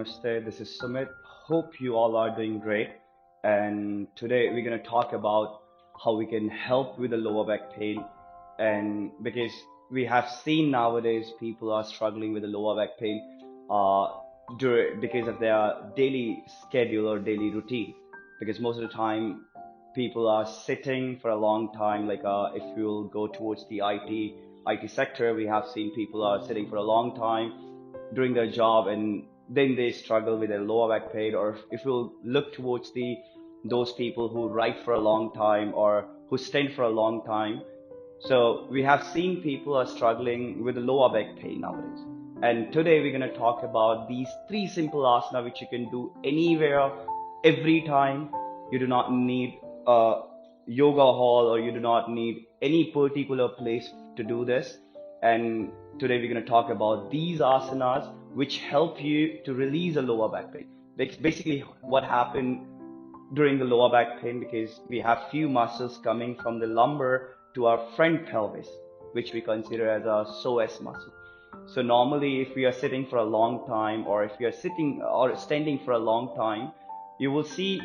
Namaste. This is Sumit. Hope you all are doing great. And today we're going to talk about how we can help with the lower back pain. And because we have seen nowadays people are struggling with the lower back pain because of their daily schedule or daily routine. Because most of the time people are sitting for a long time. Like if you'll go towards the IT sector, we have seen people are sitting for a long time doing their job, and then they struggle with their lower back pain. Or if you look towards those people who write for a long time or who stand for a long time, so we have seen people are struggling with the lower back pain nowadays. And today we're going to talk about these three simple asana which you can do anywhere, every time. You do not need a yoga hall, or you do not need any particular place to do this. And today we're going to talk about these asanas which help you to release a lower back pain. Basically what happened during the lower back pain, because we have few muscles coming from the lumbar to our front pelvis, which we consider as a psoas muscle. So normally if we are sitting for a long time, or if we are sitting or standing for a long time, you will see,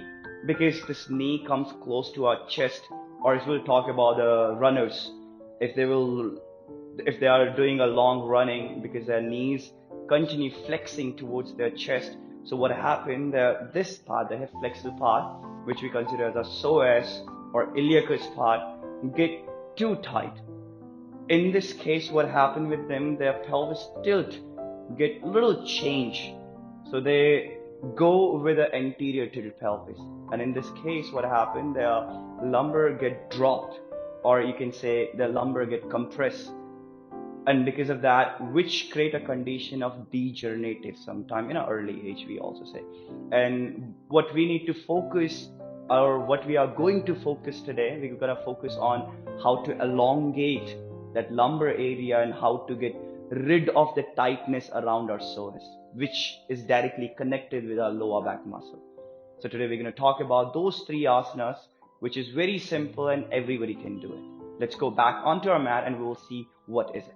because this knee comes close to our chest, or if we'll talk about the runners, if they are doing a long running, because their knees continue flexing towards their chest. So what happened, this part, the hip flexor part, which we consider as a psoas or iliacus part, get too tight. In this case, what happened with them, their pelvis tilt get little change. So they go with the anterior to the pelvis. And in this case, what happened, their lumbar get dropped, or you can say their lumbar get compressed. And because of that, which create a condition of degenerative sometime in an early age, we also say. And what we need to focus, or what we are going to focus today, we're going to focus on how to elongate that lumbar area and how to get rid of the tightness around our psoas, which is directly connected with our lower back muscle. So today we're going to talk about those three asanas, which is very simple and everybody can do it. Let's go back onto our mat and we will see what is it.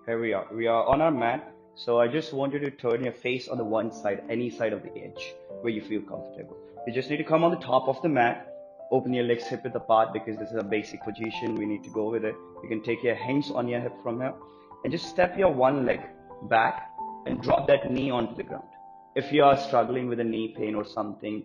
Here we are on our mat. So I just want you to turn your face on the one side, any side of the edge where you feel comfortable. You just need to come on the top of the mat, open your legs hip width apart, because this is a basic position. We need to go with it. You can take your hands on your hip from here and just step your one leg back and drop that knee onto the ground. If you are struggling with a knee pain or something,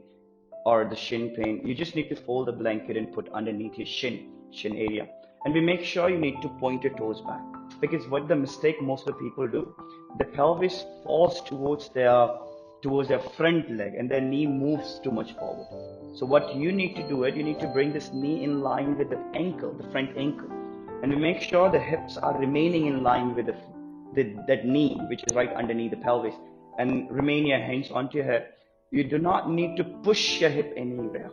or the shin pain, you just need to fold the blanket and put underneath your shin area. And we make sure you need to point your toes back, because what the mistake most of the people do, the pelvis falls towards their front leg and their knee moves too much forward. So what you need to do, you need to bring this knee in line with the ankle, the front ankle, and we make sure the hips are remaining in line with that knee, which is right underneath the pelvis, and remain your hands onto your hip. You do not need to push your hip anywhere,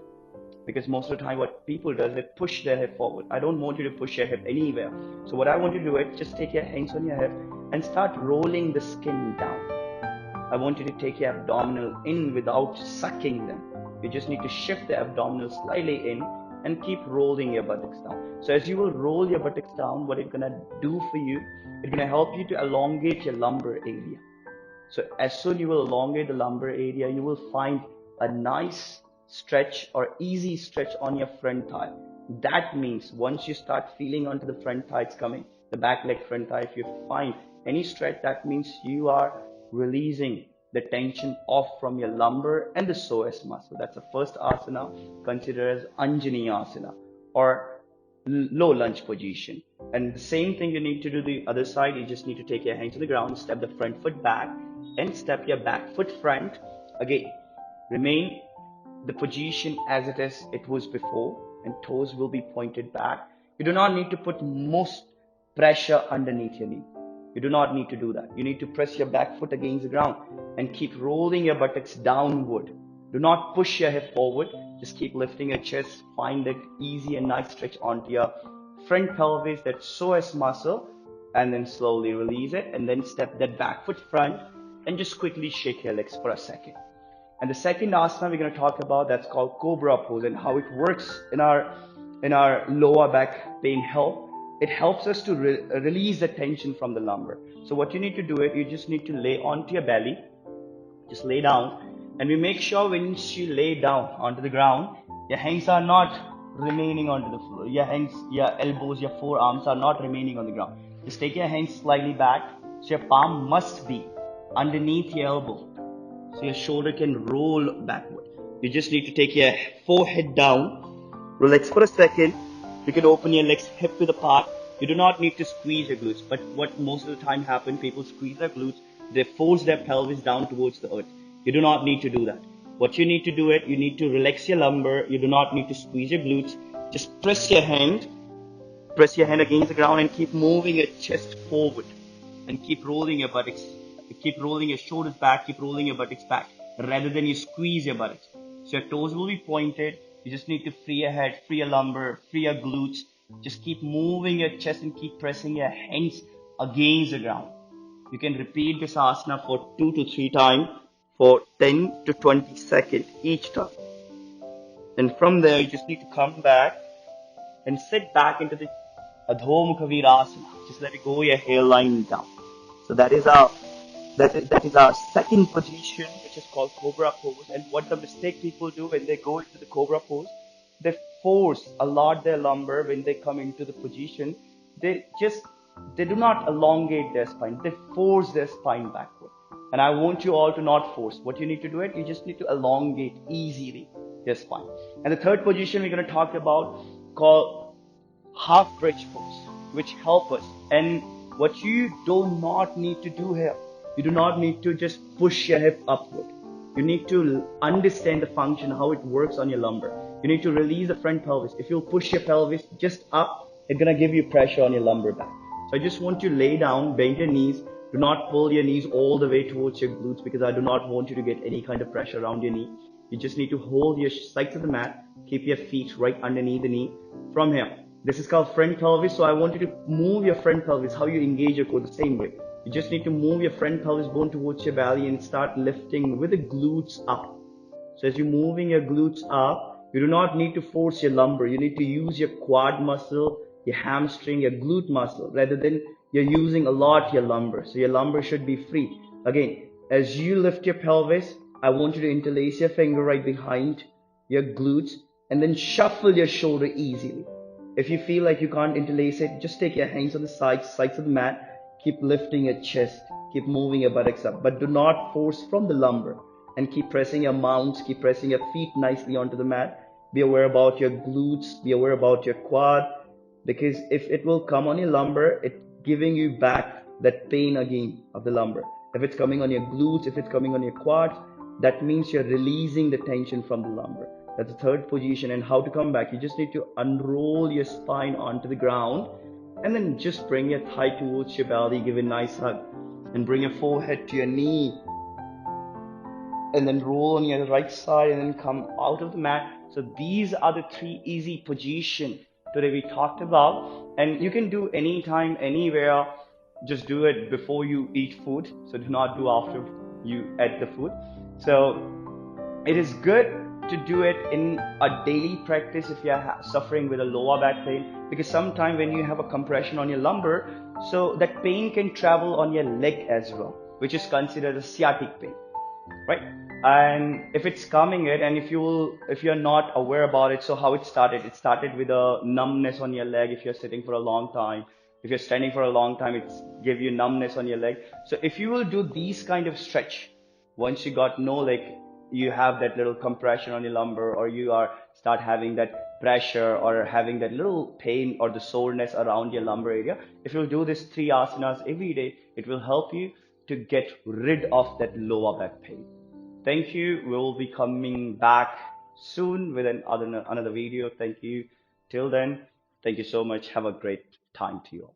because most of the time what people do is they push their hip forward. I don't want you to push your hip anywhere. So what I want you to do is just take your hands on your hip and start rolling the skin down. I want you to take your abdominal in without sucking them. You just need to shift the abdominal slightly in and keep rolling your buttocks down. So as you will roll your buttocks down, what it's gonna do for you, it's gonna help you to elongate your lumbar area. So as soon you will elongate the lumbar area, you will find a nice stretch or easy stretch on your front thigh. That means once you start feeling onto the front thighs coming, the back leg front thigh, if you find any stretch, that means you are releasing the tension off from your lumbar and the psoas muscle. That's the first asana, considered as Anjani asana, or low lunge position. And the same thing you need to do the other side. You just need to take your hands to the ground, step the front foot back, and step your back foot front. Again, remain the position as it was before, and toes will be pointed back. You do not need to put most pressure underneath your knee. You do not need to do that. You need to press your back foot against the ground and keep rolling your buttocks downward. Do not push your hip forward. Just keep lifting your chest. Find that easy and nice stretch onto your front pelvis, that psoas muscle, and then slowly release it, and then step that back foot front and just quickly shake your legs for a second. And the second asana we're going to talk about, that's called Cobra Pose, and how it works in our lower back pain help. It helps us to release the tension from the lumbar. So what you need to do, you just need to lay onto your belly, Just lay down, and we make sure once you lay down onto the ground, your hands are not remaining onto the floor. Your hands, your elbows, your forearms are not remaining on the ground. Just take your hands slightly back, so your palm must be underneath your elbow, so your shoulder can roll backward. You just need to take your forehead down, relax for a second. You can open your legs hip width apart. You do not need to squeeze your glutes, but what most of the time happens, people squeeze their glutes, they force their pelvis down towards the earth. You do not need to do that. What you need to do it, you need to relax your lumbar. You do not need to squeeze your glutes. Just press your hand against the ground and keep moving your chest forward, and keep rolling your buttocks, keep rolling your shoulders back, keep rolling your buttocks back, rather than you squeeze your buttocks. So your toes will be pointed. You just need to free your head, free your lumbar, free your glutes. Just keep moving your chest and keep pressing your hands against the ground. You can repeat this asana for 2 to 3 times for 10 to 20 seconds each time. And from there, you just need to come back and sit back into the Adho Mukha Virasana. Just let it go your hairline down. So that is our second position, which is called Cobra Pose. And what the mistake people do when they go into the Cobra Pose, they force a lot their lumbar when they come into the position. They do not elongate their spine. They force their spine backward. And I want you all to not force. What you need to do it, you just need to elongate easily your spine. And the third position we're going to talk about called half bridge pose, which help us. And what you do not need to do here, you do not need to just push your hip upward. You need to understand the function, how it works on your lumbar. You need to release the front pelvis. If you push your pelvis just up, it's going to give you pressure on your lumbar back. So I just want you to lay down, bend your knees. Do not pull your knees all the way towards your glutes, because I do not want you to get any kind of pressure around your knee. You just need to hold your sides of the mat, keep your feet right underneath the knee. From here, this is called front pelvis. So I want you to move your front pelvis, how you engage your core the same way. You just need to move your front pelvis bone towards your belly and start lifting with the glutes up. So as you're moving your glutes up, you do not need to force your lumbar. You need to use your quad muscle, your hamstring, your glute muscle, rather than you're using a lot your lumbar. So your lumbar should be free. Again, as you lift your pelvis, I want you to interlace your finger right behind your glutes and then shuffle your shoulder easily. If you feel like you can't interlace it, just take your hands on the sides of the mat. Keep lifting your chest. Keep moving your buttocks up. But do not force from the lumbar. And keep pressing your mounts. Keep pressing your feet nicely onto the mat. Be aware about your glutes. Be aware about your quad. Because if it will come on your lumbar, it's giving you back that pain again of the lumbar. If it's coming on your glutes, if it's coming on your quads, that means you're releasing the tension from the lumbar. That's the third position. And how to come back? You just need to unroll your spine onto the ground, and then just bring your thigh towards your belly. Give a nice hug, and bring your forehead to your knee, and then roll on your right side, and then come out of the mat. So these are the 3 easy positions today we talked about, and you can do anytime, anywhere. Just do it before you eat food. So do not do after you eat the food. So it is good to do it in a daily practice if you are suffering with a lower back pain, because sometimes when you have a compression on your lumbar, so that pain can travel on your leg as well, which is considered a sciatic pain, right? And if it's coming it, and if you're not aware about it, so how it started with a numbness on your leg. If you're sitting for a long time, if you're standing for a long time, it's give you numbness on your leg. So if you will do these kind of stretch, once you got you have that little compression on your lumbar, or you start having that pressure or having that little pain or the soreness around your lumbar area, if you'll do this 3 asanas every day, it will help you to get rid of that lower back pain. Thank you. We'll be coming back soon with another video. Thank you. Till then, thank you so much. Have a great time to you all.